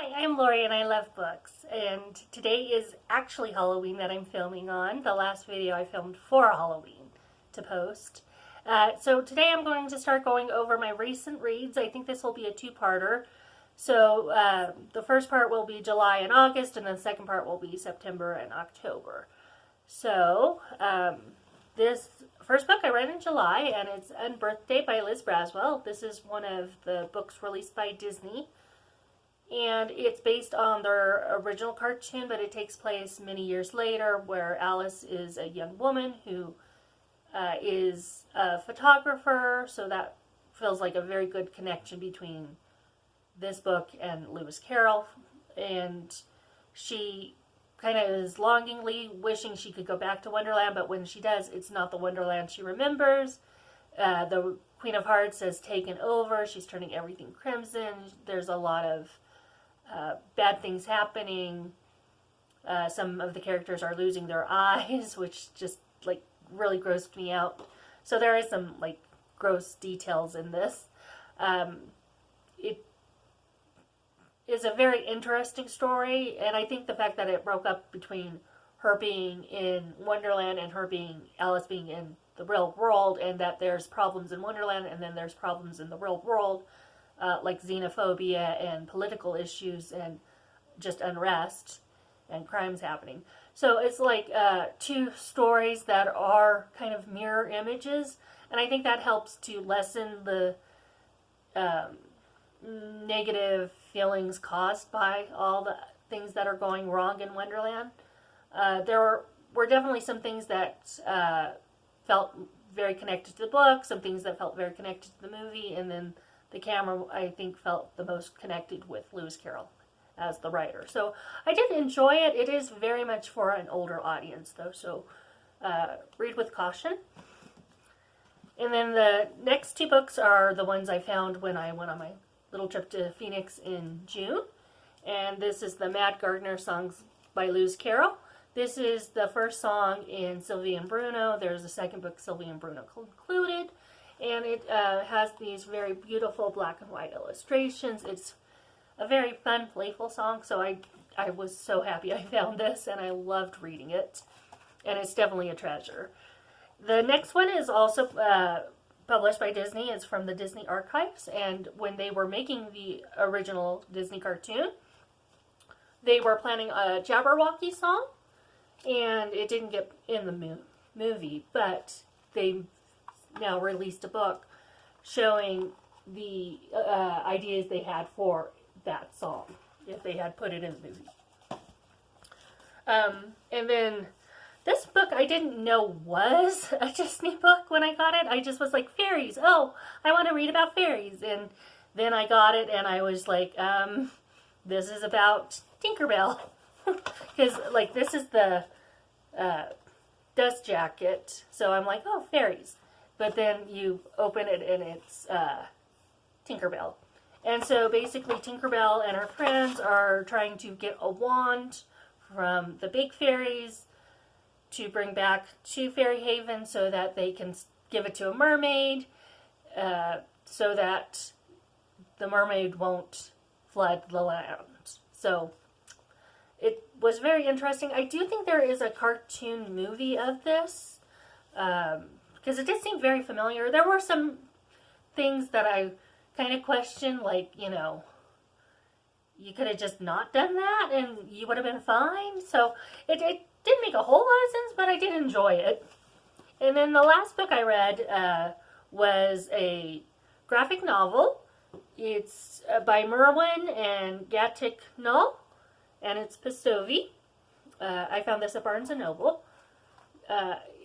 Hi, I'm Lori and I love books. And today is actually Halloween that I'm filming on. The last video I filmed for Halloween to post. So today I'm going to start going over my recent reads. I think this will be a two-parter. So the first part will be July and August, and then the second part will be September and October. So this first book I read in July, and it's Unbirthday by Liz Braswell. This is one of the books released by Disney. And it's based on their original cartoon, but it takes place many years later, where Alice is a young woman who is a photographer, so that feels like a very good connection between this book and Lewis Carroll. And she kind of is longingly wishing she could go back to Wonderland, but when she does, it's not the Wonderland she remembers. The Queen of Hearts has taken over. She's turning everything crimson. There's a lot of bad things happening. Some of the characters are losing their eyes, which just like really grossed me out. So there is some like gross details in this. It is a very interesting story, and I think the fact that it broke up between her being in Wonderland and Alice being in the real world, and that there's problems in Wonderland and then there's problems in the real world. Like xenophobia and political issues and just unrest and crimes happening. So it's like two stories that are kind of mirror images, and I think that helps to lessen the negative feelings caused by all the things that are going wrong in Wonderland. There were definitely some things that felt very connected to the book, some things that felt very connected to the movie, and then the camera, I think, felt the most connected with Lewis Carroll as the writer. So I did enjoy it. It is very much for an older audience, though, so read with caution. And then the next two books are the ones I found when I went on my little trip to Phoenix in June. And this is the Mad Gardner songs by Lewis Carroll. This is the first song in Sylvie and Bruno. There's a second book, Sylvie and Bruno concluded. And it has these very beautiful black and white illustrations. It's a very fun, playful song, so I was so happy I found this, and I loved reading it. And it's definitely a treasure. The next one is also published by Disney. It's from the Disney Archives, and when they were making the original Disney cartoon, they were planning a Jabberwocky song, and it didn't get in the movie, but they now released a book showing the ideas they had for that song, if they had put it in the movie. And then this book I didn't know was a Disney book when I got it. I just was like, fairies, oh, I want to read about fairies. And then I got it and I was like, this is about Tinkerbell. Because like this is the dust jacket, so I'm like, oh, fairies. But then you open it and it's Tinkerbell. And so basically Tinkerbell and her friends are trying to get a wand from the big fairies to bring back to Fairy Haven so that they can give it to a mermaid so that the mermaid won't flood the land. So it was very interesting. I do think there is a cartoon movie of this. Because it did seem very familiar. There were some things that I kind of questioned, like, you know, you could have just not done that and you would have been fine. So it didn't make a whole lot of sense, but I did enjoy it. And then the last book I read was a graphic novel. It's by Merwin and Gatik Null, and it's Pistoli. I found this at Barnes & Noble.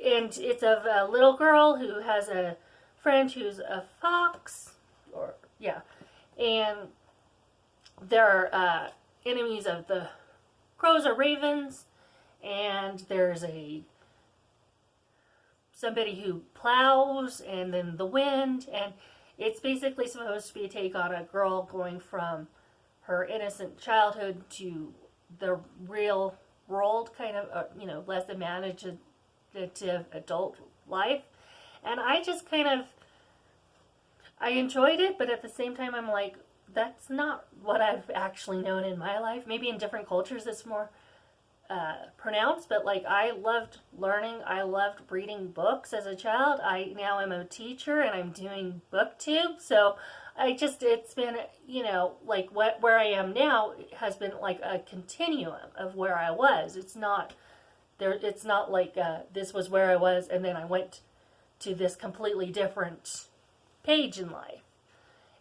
And it's of a little girl who has a friend who's a fox, and they're enemies of the crows or ravens, and there's somebody who plows, and then the wind, and it's basically supposed to be a take on a girl going from her innocent childhood to the real world, kind of, less imaginative adult life. And I just kind of I enjoyed it, but at the same time, I'm like, that's not what I've actually known in my life. Maybe in different cultures it's more pronounced, but like I loved learning. I loved reading books as a child. I now am a teacher and I'm doing booktube, so it's been, you know, like where I am now has been like a continuum of where I was. It's not there. It's not like this was where I was and then I went to this completely different page in life.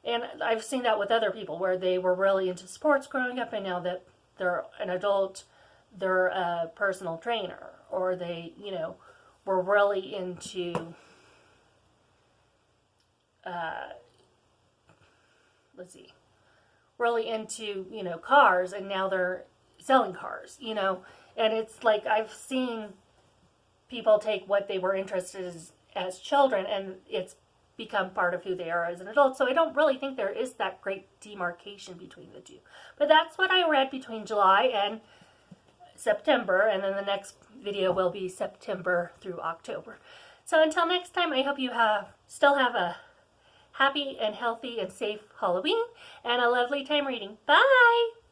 And I've seen that with other people where they were really into sports growing up and now that they're an adult, they're a personal trainer, or they, you know, were really into really into, you know, cars, and now they're selling cars, you know. And it's like I've seen people take what they were interested in as children and it's become part of who they are as an adult. So I don't really think there is that great demarcation between the two. But that's what I read between July and September, and then the next video will be September through October. So until next time, I hope you still have a happy and healthy and safe Halloween and a lovely time reading. Bye!